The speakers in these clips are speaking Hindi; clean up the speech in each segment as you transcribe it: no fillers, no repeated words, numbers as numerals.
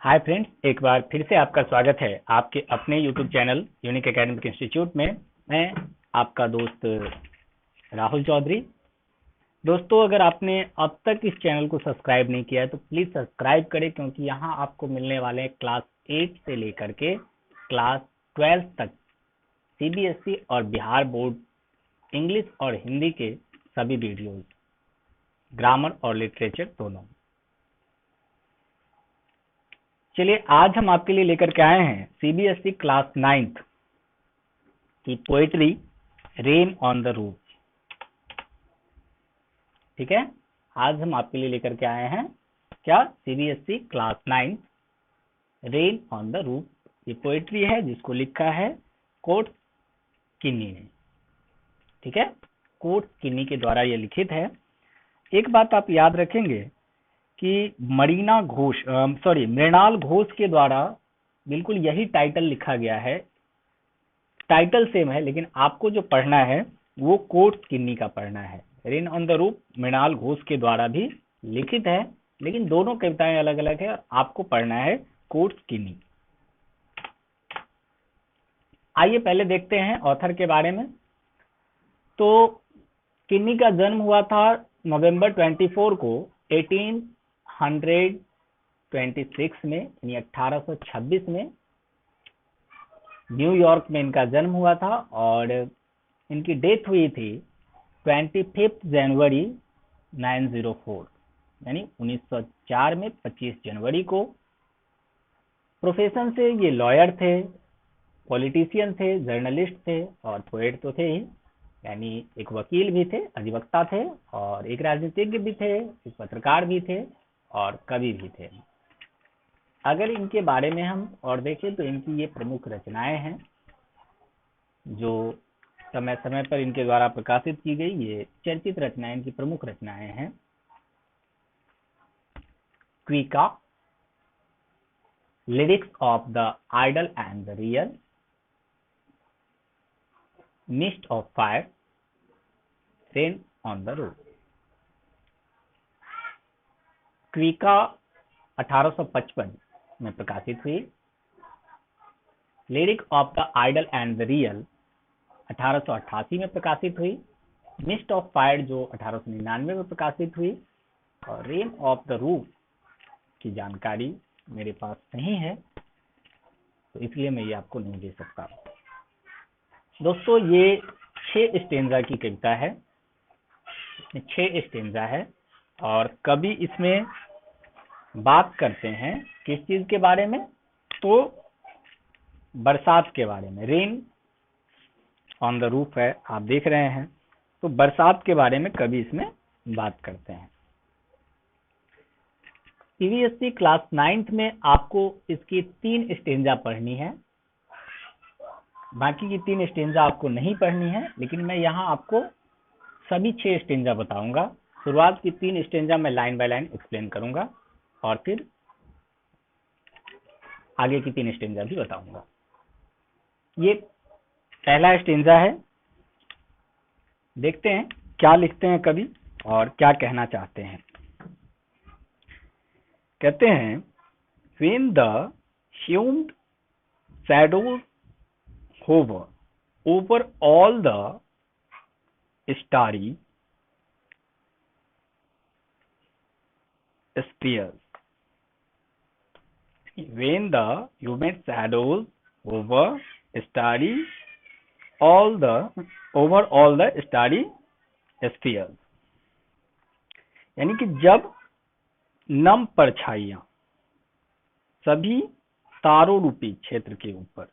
हाय फ्रेंड्स, एक बार फिर से आपका स्वागत है आपके अपने YouTube channel unique academic institute में। मैं आपका दोस्त राहुल चौधरी। दोस्तों, अगर आपने अब तक इस चैनल को सब्सक्राइब नहीं किया है तो प्लीज़ सब्सक्राइब करें, क्योंकि यहाँ आपको मिलने वाले हैं क्लास 8 से लेकर के क्लास 12 तक सीबीएसई और बिहार बोर्ड इंग्लिश और हिंदी के सभी वीडियोज, ग्रामर और लिटरेचर दोनों। चलिए, आज हम आपके लिए लेकर के आए हैं सीबीएसई क्लास 9th की poetry rain on the roof. ठीक है, आज हम आपके लिए लेकर के आए हैं क्या, CBSE class 9th rain on the roof. ये पोएट्री है जिसको लिखा है कोर्ट किन्नी ने। ठीक है, कोर्ट किन्नी के द्वारा ये लिखित है। एक बात आप याद रखेंगे कि मृणाल घोष के द्वारा बिल्कुल यही टाइटल लिखा गया है। टाइटल सेम है, लेकिन आपको जो पढ़ना है वो कोर्ट किन्नी का पढ़ना है। Rain on the roof Mrinal Ghosh के द्वारा भी लिखित है, लेकिन दोनों कविताएं अलग अलग है और आपको पढ़ना है कोर्ट किन्नी। आइए पहले देखते हैं ऑथर के बारे में। तो किन्नी का जन्म हुआ था नवंबर 24 को 1826 में, यानी 1826 में न्यूयॉर्क में इनका जन्म हुआ था, और इनकी डेथ हुई थी 25 जनवरी 904, यानी 1904 में 25 जनवरी को। प्रोफेशन से ये लॉयर थे, पॉलिटिशियन थे, जर्नलिस्ट थे और पोएट तो थे ही, यानी एक वकील भी थे, अधिवक्ता थे, और एक राजनीतिज्ञ भी थे, एक पत्रकार भी थे और कवि भी थे। अगर इनके बारे में हम और देखें तो इनकी ये प्रमुख रचनाएं हैं जो समय समय पर इनके द्वारा प्रकाशित की गई। ये चर्चित रचनाएं इनकी प्रमुख रचनाएं हैं। Keuka, lyrics of the ideal and the real, mist of fire, rain on the roof. Keuka 1855 में प्रकाशित हुई। Lyric of the ideal and the real 1888 में प्रकाशित हुई। मिस्ट ऑफ फायर जो 1899 में प्रकाशित हुई। और रेन ऑफ द रूफ की जानकारी मेरे पास नहीं है, तो इसलिए मैं ये आपको नहीं दे सकता। दोस्तों, ये 6 स्टेंजा की कविता है, 6 स्टेंजा है, और कवि इसमें बात करते हैं किस चीज के बारे में, तो बरसात के बारे में। रेन ऑन द रूफ है, आप देख रहे हैं, तो बरसात के बारे में कवि इसमें बात करते हैं। सीबीएसई क्लास 9th में आपको इसकी 3 स्टेंजा पढ़नी है, बाकी की 3 स्टेंजा आपको नहीं पढ़नी है, लेकिन मैं यहाँ आपको सभी 6 स्टेंजा बताऊंगा। शुरुआत की 3 स्टेंजा मैं लाइन बाय लाइन एक्सप्लेन करूंगा और फिर आगे की 3 स्टेंजा भी बताऊंगा। ये पहला स्टेंजा है, देखते हैं क्या लिखते हैं कवि और क्या कहना चाहते हैं। कहते हैं, when the humid shadows hover over all the starry spheres, when the humid shadows over all the starry spheres, यानी कि जब नम परछाइयां सभी तारों रूपी क्षेत्र के ऊपर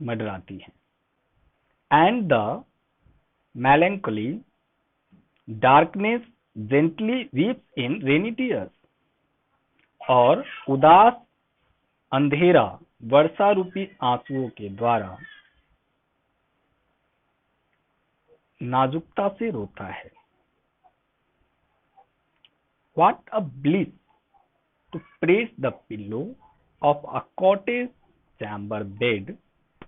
मंडराती हैं, and the melancholy darkness gently weeps in rainy tears, और उदास अंधेरा वर्षा रूपी आंसुओं के द्वारा नाजुकता से रोता है। What a bliss to press the pillow of a cottage chamber bed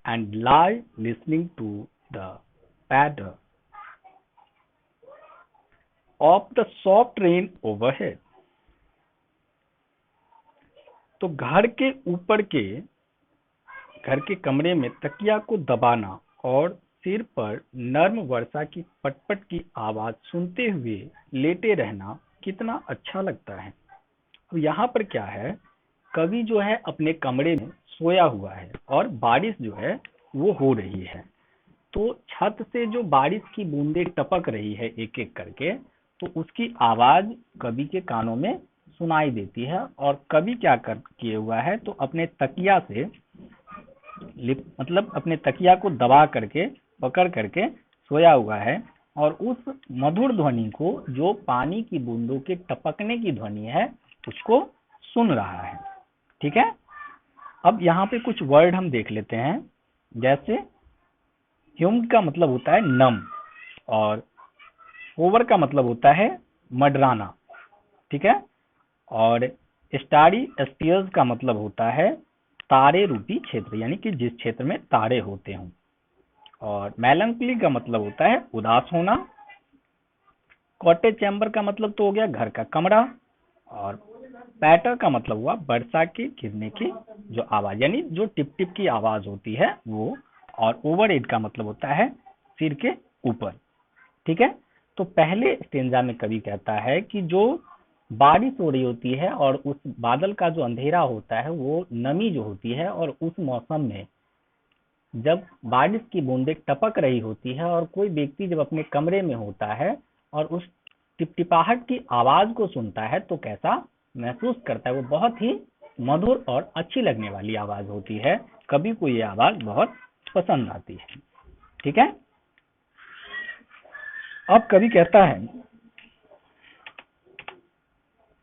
and lie listening to the patter of the soft rain overhead. तो घर के कमरे में तकिया को दबाना और सिर पर नर्म वर्षा की पटपट की आवाज सुनते हुए लेटे रहना कितना अच्छा लगता है। तो यहाँ पर क्या है, कवि जो है अपने कमरे में सोया हुआ है और बारिश जो है वो हो रही है। तो छत से जो बारिश की बूंदें टपक रही है एक एक करके, तो उसकी आवाज कवि के कानों में सुनाई देती है। और कवि क्या कर किए हुआ है, तो अपने तकिया से मतलब अपने तकिया को दबा करके पकड़ करके सोया हुआ है और उस मधुर ध्वनि को, जो पानी की बूंदों के टपकने की ध्वनि है, उसको सुन रहा है। ठीक है। अब यहाँ पे कुछ वर्ड हम देख लेते हैं। जैसे ह्यूम का मतलब होता है नम, और ओवर का मतलब होता है मडराना। ठीक है। और स्टारी स्फीयर्स का मतलब होता है तारे रूपी क्षेत्र, यानी कि जिस क्षेत्र में तारे होते हों। और मेलंकली का मतलब होता है उदास होना। कॉटेज चैम्बर का मतलब तो हो गया घर का कमरा। और पैटर का मतलब हुआ वर्षा के गिरने की जो आवाज, यानी जो टिप टिप की आवाज होती है वो। और ओवर हेड का मतलब होता है सिर के ऊपर। ठीक है। तो पहले स्टेंजा में कवि कहता है कि जो बारिश हो रही होती है और उस बादल का जो अंधेरा होता है, वो नमी जो होती है, और उस मौसम में जब बारिश की बूंदें टपक रही होती है और कोई व्यक्ति जब अपने कमरे में होता है और उस टिपटिपाहट की आवाज को सुनता है तो कैसा महसूस करता है। वो बहुत ही मधुर और अच्छी लगने वाली आवाज होती है। कवि को ये आवाज बहुत पसंद आती है। ठीक है। अब कवि कहता है,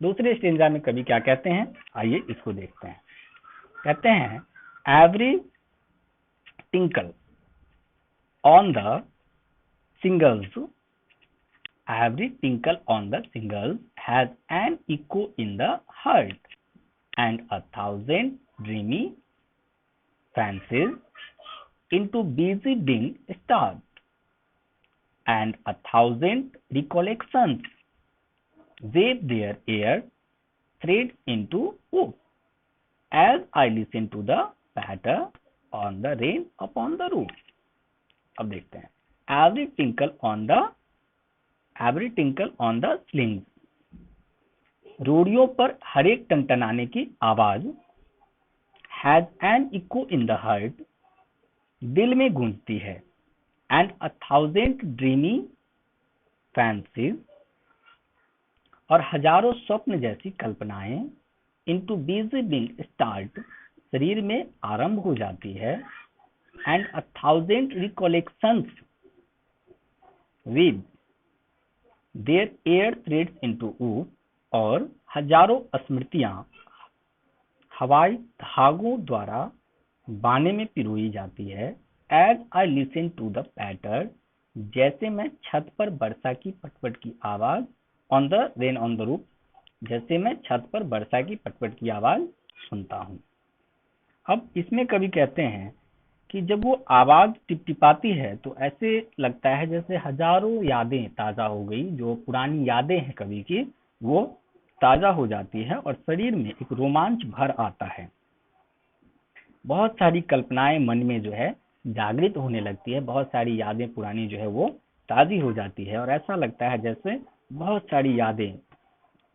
दूसरे स्टेंजा में कवि क्या कहते हैं, आइए इसको देखते हैं। कहते हैं, every tinkle on the shingles, every tinkle on the shingles has an echo in the heart, and a thousand dreamy fancies into busy ding start, and a thousand recollections wave their air threads into wood, as I listen to the patter on the rain upon the roof. अब देखते हैं, every tinkle on the slings, रोड़ियों पर हर एक टनटनाने की आवाज, has an echo in the heart, दिल में गूंजती है, and a thousand dreamy fancies, और हजारों स्वप्न जैसी कल्पनाएं, into busy being start, शरीर में आरंभ हो जाती है, and a thousand recollections with their air threads into wood, और हजारों स्मृतियां हवाई धागों द्वारा बाने में पिरोई जाती है। As I listen to the patter, जैसे मैं छत पर वर्षा की पटपट की आवाज, on the rain on the roof, जैसे मैं छत पर वर्षा की पटपट की आवाज सुनता हूं। अब इसमें कवि कहते हैं कि जब वो आवाज टिपटिपाती है तो ऐसे लगता है जैसे हजारों यादें ताजा हो गई, जो पुरानी यादें हैं कवि की, वो ताजा हो जाती है और शरीर में एक रोमांच भर आता है। बहुत सारी कल्पनाएं मन में जो है जागृत होने लगती है, बहुत सारी यादें पुरानी जो है वो ताजी हो जाती है, और ऐसा लगता है जैसे बहुत सारी यादें,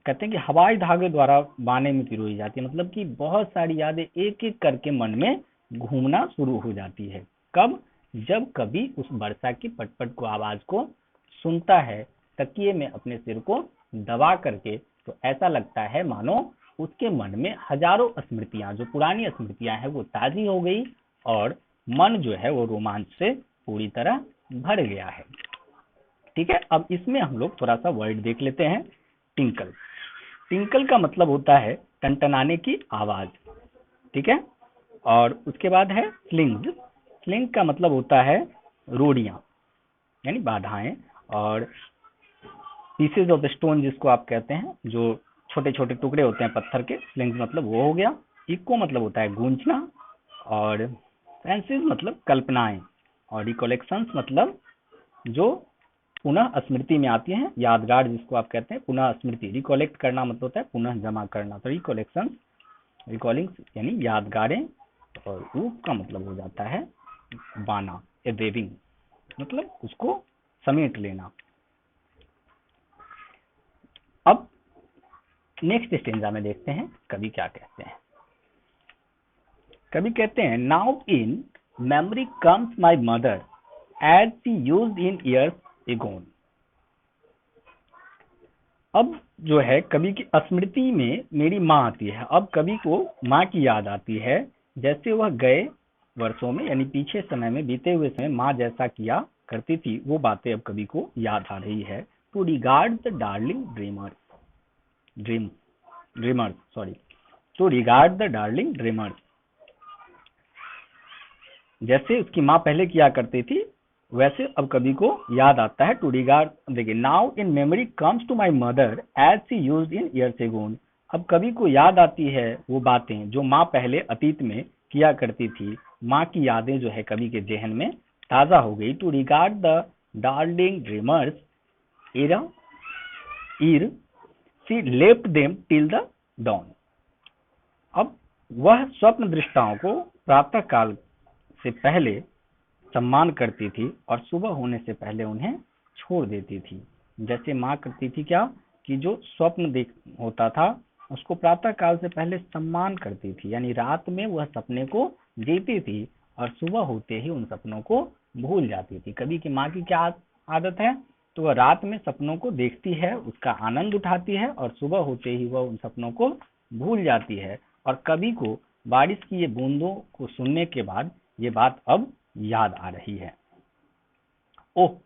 कहते हैं कि हवाई धागे द्वारा बाने में पिरोई जाती है, मतलब कि बहुत सारी यादें एक एक करके मन में घूमना शुरू हो जाती है। कब? जब कभी उस वर्षा की पटपट को आवाज को सुनता है तकिए में अपने सिर को दबा करके, तो ऐसा लगता है मानो उसके मन में हजारों स्मृतियां, जो पुरानी स्मृतियां हैं, वो ताजी हो गई और मन जो है वो रोमांच से पूरी तरह भर गया है। ठीक है। अब इसमें हम लोग थोड़ा सा वर्ड देख लेते हैं। टिंकल, टिंकल का मतलब होता है टनटनाने की आवाज। ठीक है। और उसके बाद है स्लिंग, स्लिंग का मतलब होता है रोड़ियां, यानी बाधाएं। और पीसेज ऑफ स्टोन जिसको आप कहते हैं, जो छोटे छोटे टुकड़े होते हैं पत्थर के, स्लिंग्स मतलब वो हो गया। इको मतलब होता है गूंजना। और फैंसीज मतलब कल्पनाएं। और रिकॉलेक्शंस मतलब जो पुनः स्मृति में आती हैं, यादगार जिसको आप कहते हैं, पुनः स्मृति। रिकॉलेक्ट करना मतलब होता है पुनः जमा करना, तो रिकॉलेक्शंस रिकॉलिंग यानी यादगारें, और ऊप का मतलब हो जाता है बाना, ए वेविंग मतलब उसको समेट लेना। अब नेक्स्ट स्टेंजा में देखते हैं कवि क्या कहते हैं। कवि कहते हैं, now in memory comes my mother as she used in years agone. अब जो है कवि की स्मृति में मेरी माँ आती है। अब कवि को माँ की याद आती है, जैसे वह गए वर्षों में यानी पीछे समय में, बीते हुए समय माँ जैसा किया करती थी, वो बातें अब कवि को याद आ रही है। To regard the darling dreamers sorry to regard the darling dreamers, जैसे उसकी माँ पहले किया करती थी वैसे अब कवि को याद आता है। टू रिगार्ड, देखिए, now in memory comes to my mother as she used in years agone. अब कवि को याद आती है वो बातें जो माँ पहले अतीत में किया करती थी। माँ की यादें जो है कवि के जहन में ताजा हो गई। To regard the darling dreamers ere she left them till the dawn. अब वह स्वप्न दृष्टाओं को प्रातः काल से पहले सम्मान करती थी और सुबह होने से पहले उन्हें छोड़ देती थी। जैसे माँ करती थी क्या, कि जो स्वप्न देख होता था उसको प्रातः काल से पहले सम्मान करती थी, यानी रात में वह सपने को जीती थी और सुबह होते ही उन सपनों को भूल जाती थी। कभी की माँ की क्या आदत है, तो वह रात में सपनों को देखती है, उसका आनंद उठाती है और सुबह होते ही वह उन सपनों को भूल जाती है। और कवि को बारिश की ये बूंदों को सुनने के बाद ये बात अब याद आ रही है। Oh,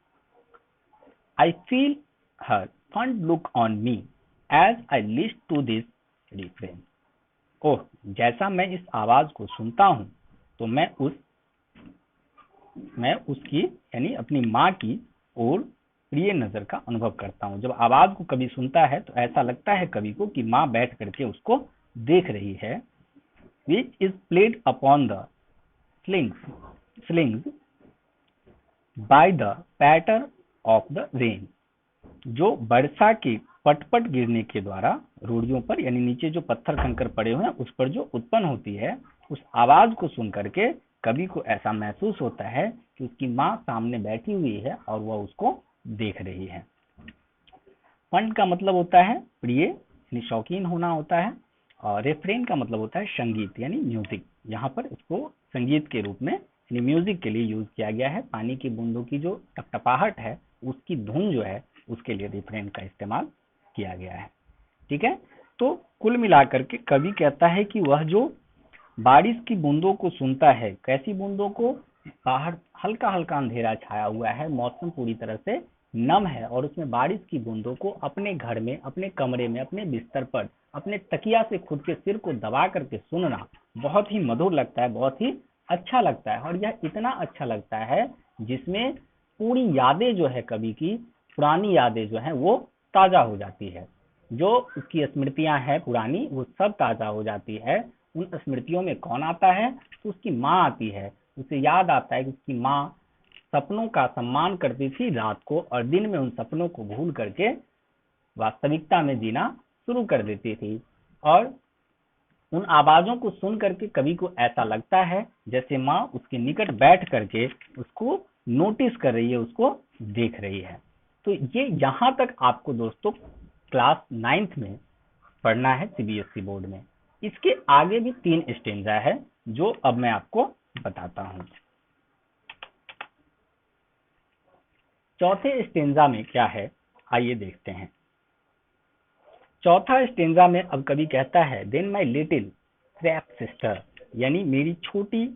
I feel her fond look on me as I list to this refrain. Oh, जैसा मैं इस आवाज को सुनता हूं तो मैं उसकी यानी अपनी माँ की ओर प्रिय नजर का अनुभव करता हूँ। जब आवाज को कभी सुनता है तो ऐसा लगता है कवि को कि माँ बैठ करके उसको देख रही है। Which is played upon the slings by the patter of the rain, जो वर्षा के पटपट गिरने के द्वारा रूढ़ियों पर यानी नीचे जो पत्थर कंकर पड़े हुए हैं उस पर जो उत्पन्न होती है, उस आवाज को सुन करके कवि को ऐसा महसूस होता है कि उसकी माँ सामने बैठी हुई है और वह उसको देख रही है। फंड का मतलब होता है प्रिय यानी शौकीन होना होता है, और रेफ्रेन का मतलब होता है संगीत यानी म्यूजिक। यहाँ पर इसको संगीत के रूप में यानी म्यूजिक के लिए यूज किया गया है। पानी की बूंदों की जो टपटपाहट है उसकी धुन जो है उसके लिए रेफ्रेन का इस्तेमाल किया गया है। ठीक है, तो कुल मिलाकर के कवि कहता है कि वह जो बारिश की बूंदों को सुनता है, कैसी बूंदों को, बाहर हल्का हल्का अंधेरा छाया हुआ है, मौसम पूरी तरह से नम है और उसमें बारिश की बूंदों को अपने घर में, अपने कमरे में, अपने बिस्तर पर, अपने तकिया से खुद के सिर को दबा करके सुनना बहुत ही मधुर लगता है, बहुत ही अच्छा लगता है। और यह इतना अच्छा लगता है जिसमें पूरी यादें जो है कवि की, पुरानी यादें जो है वो ताजा हो जाती है। जो उसकी स्मृतियां हैं पुरानी वो सब ताजा हो जाती है। उन स्मृतियों में कौन आता है, तो उसकी माँ आती है। उसे याद आता है कि उसकी माँ सपनों का सम्मान करती थी रात को और दिन में उन सपनों को भूल करके वास्तविकता में जीना शुरू कर देती थी। और उन आवाजों को सुन करके कवि को ऐसा लगता है जैसे माँ उसके निकट बैठ करके उसको नोटिस कर रही है, उसको देख रही है। तो ये यहाँ तक आपको दोस्तों क्लास 9th में पढ़ना है सीबीएसई बोर्ड में। इसके आगे भी 3 स्टेंजा है जो अब मैं आपको बताता हूँ। चौथे स्टेंजा में क्या है, आइए देखते हैं। चौथा स्टेंजा में अब कवि कहता है, then my little crap sister, यानी मेरी छोटी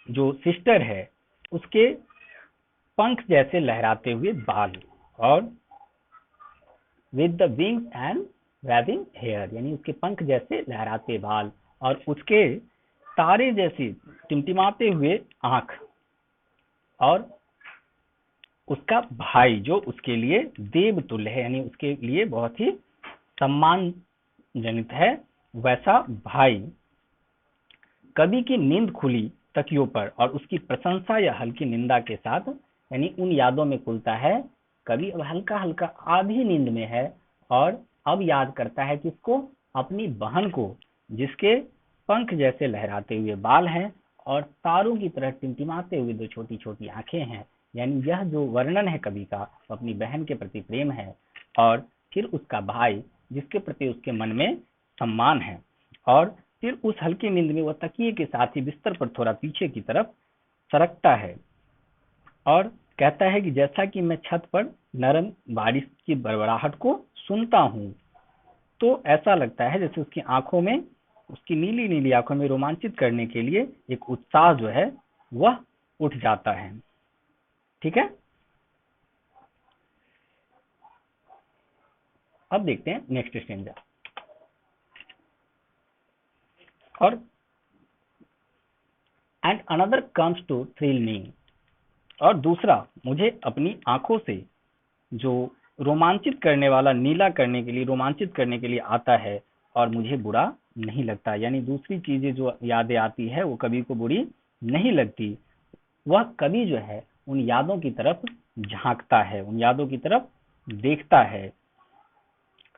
जो सिस्टर है उसके पंख जैसे लहराते हुए बाल, और with the wings and waving hair, यानी उसके पंख जैसे लहराते बाल और उसके तारे जैसी टिमटिमाते हुए आंख, और उसका भाई जो उसके लिए देवतुल्य है यानी उसके लिए बहुत ही सम्मान जनित है, वैसा भाई। कवि की नींद खुली तकियों पर और उसकी प्रशंसा या हल्की निंदा के साथ यानी उन यादों में खुलता है। कवि अब हल्का हल्का आधी नींद में है और अब याद करता है कि इसको अपनी बहन को जिसके पंख जैसे लहराते हुए बाल हैं और तारों की तरह टिमटिमाते हुए दो छोटी छोटी आंखें हैं। यानी यह जो वर्णन है कवि का, वो अपनी बहन के प्रति प्रेम है, और फिर उसका भाई जिसके प्रति उसके मन में सम्मान है, और फिर उस हल्की नींद में वह तकिए के साथ ही बिस्तर पर थोड़ा पीछे की तरफ सरकता है और कहता है कि जैसा कि मैं छत पर नरम बारिश की बड़बड़ाहट को सुनता हूँ, तो ऐसा लगता है जैसे उसकी आंखों में, उसकी नीली नीली आंखों में रोमांचित करने के लिए एक उत्साह जो है वह उठ जाता है। ठीक है, अब देखते हैं नेक्स्ट स्टेंजा। और and another comes to thrill me, और दूसरा मुझे अपनी आंखों से जो रोमांचित करने वाला, नीला करने के लिए, रोमांचित करने के लिए आता है और मुझे बुरा नहीं लगता। यानी दूसरी चीजें जो यादें आती है वो कवि को बुरी नहीं लगती। वह कवि जो है उन यादों की तरफ झांकता है, उन यादों की तरफ देखता है।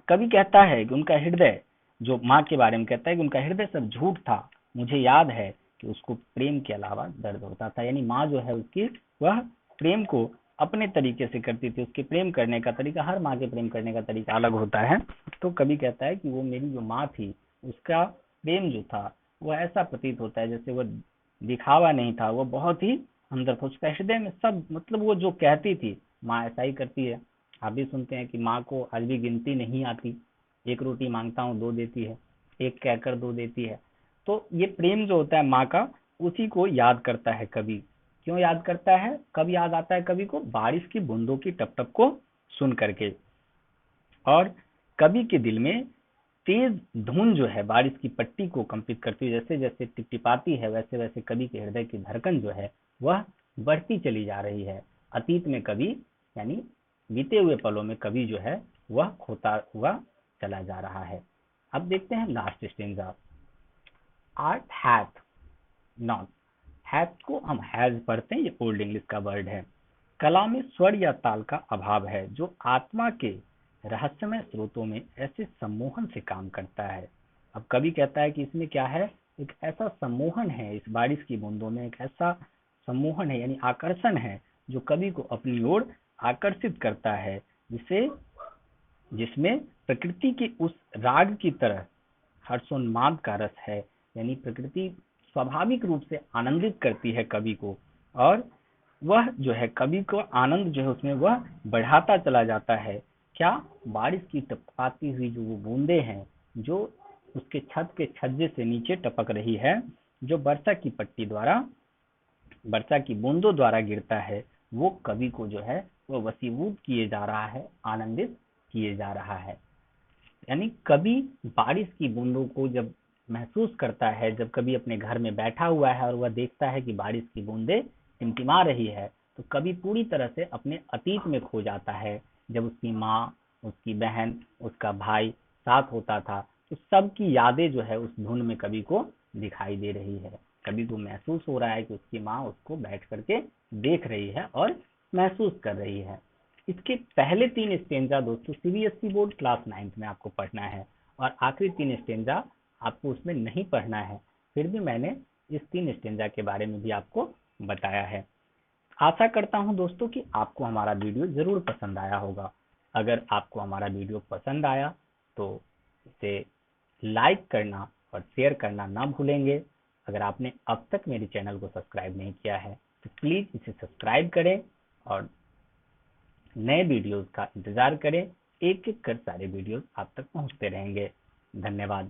कवि कहता है कि उनका हृदय, जो माँ के बारे में कहता है कि उनका हृदय सब झूठ था, मुझे याद है कि उसको प्रेम के अलावा दर्द होता था। यानी माँ जो है उसकी, वह प्रेम को अपने तरीके से करती थी। उसके प्रेम करने का तरीका, हर माँ के प्रेम करने का तरीका अलग होता है। तो कवि कहता है कि वो मेरी जो माँ थी, उसका प्रेम जो था वह ऐसा प्रतीत होता है जैसे वह दिखावा नहीं था, वो बहुत ही अंदर था। उसका हृदय में सब, मतलब वो जो कहती थी, माँ ऐसा ही करती है। आप भी सुनते हैं कि माँ को आज भी गिनती नहीं आती, एक रोटी मांगता हूँ दो देती है, एक कहकर दो देती है। तो ये प्रेम जो होता है माँ का, उसी को याद करता है कवि। क्यों याद करता है? कब याद आता है कवि को? बारिश की बूंदों की टप टप को सुन करके। और कवि के दिल में तेज धुन जो है बारिश की पट्टी को कंपित करती है, जैसे जैसे टिपटिपाती है वैसे वैसे कवि के हृदय की धड़कन जो है वह बढ़ती चली जा रही है। अतीत में कवि, यानी बीते हुए पलों में कवि जो है वह खोता हुआ चला जा रहा है। अब देखते हैं last stanza. Art hath not, hath को हम हैज पढ़ते हैं, ये ओल्ड इंग्लिश का वर्ड है। कला में स्वर या ताल का अभाव है, जो आत्मा के रहस्यमय स्रोतों में ऐसे सम्मोहन से काम करता है। अब कवि कहता है कि इसमें क्या है, एक ऐसा सम्मोहन है, इस बारिश की बूंदों में एक ऐसा सम्मोहन है, यानी आकर्षण है, जो कवि को अपनी ओर आकर्षित करता है, जिसे जिसमें प्रकृति की उस राग की तरह हर्षोन्माद का रस है। यानी प्रकृति स्वाभाविक रूप से आनंदित करती है कवि को, और वह जो है कवि को आनंद जो है उसमें वह बढ़ाता चला जाता है। क्या? बारिश की टपकाती हुई जो वो बूंदे हैं, जो उसके छत के छज्जे से नीचे टपक रही है, जो वर्षा की पट्टी द्वारा, वर्षा की बूंदों द्वारा गिरता है, वो कवि को जो है वो वसीभूत किए जा रहा है, आनंदित किए जा रहा है। यानी कवि बारिश की बूंदों को जब महसूस करता है, जब कभी अपने घर में बैठा हुआ है और वह देखता है कि बारिश की बूंदें टिमटिमा रही है, तो कवि पूरी तरह से अपने अतीत में खो जाता है। जब उसकी माँ, उसकी बहन, उसका भाई साथ होता था, तो सबकी यादें जो है उस धुन में कवि को दिखाई दे रही है। कवि को महसूस हो रहा है कि उसकी माँ उसको बैठ करके देख रही है और महसूस कर रही है। इसके पहले 3 स्टेंजा दोस्तों सीबीएसई बोर्ड क्लास 9th में आपको पढ़ना है, और आखिरी 3 स्टेंजा आपको उसमें नहीं पढ़ना है। फिर भी मैंने इस 3 स्टेंजा के बारे में भी आपको बताया है। आशा करता हूं दोस्तों कि आपको हमारा वीडियो जरूर पसंद आया होगा। अगर आपको हमारा वीडियो पसंद आया तो इसे लाइक करना और शेयर करना ना भूलेंगे। अगर आपने अब तक मेरे चैनल को सब्सक्राइब नहीं किया है तो प्लीज इसे सब्सक्राइब करें और नए वीडियोस का इंतजार करें। एक एक कर सारे वीडियोस आप तक पहुंचते रहेंगे। धन्यवाद।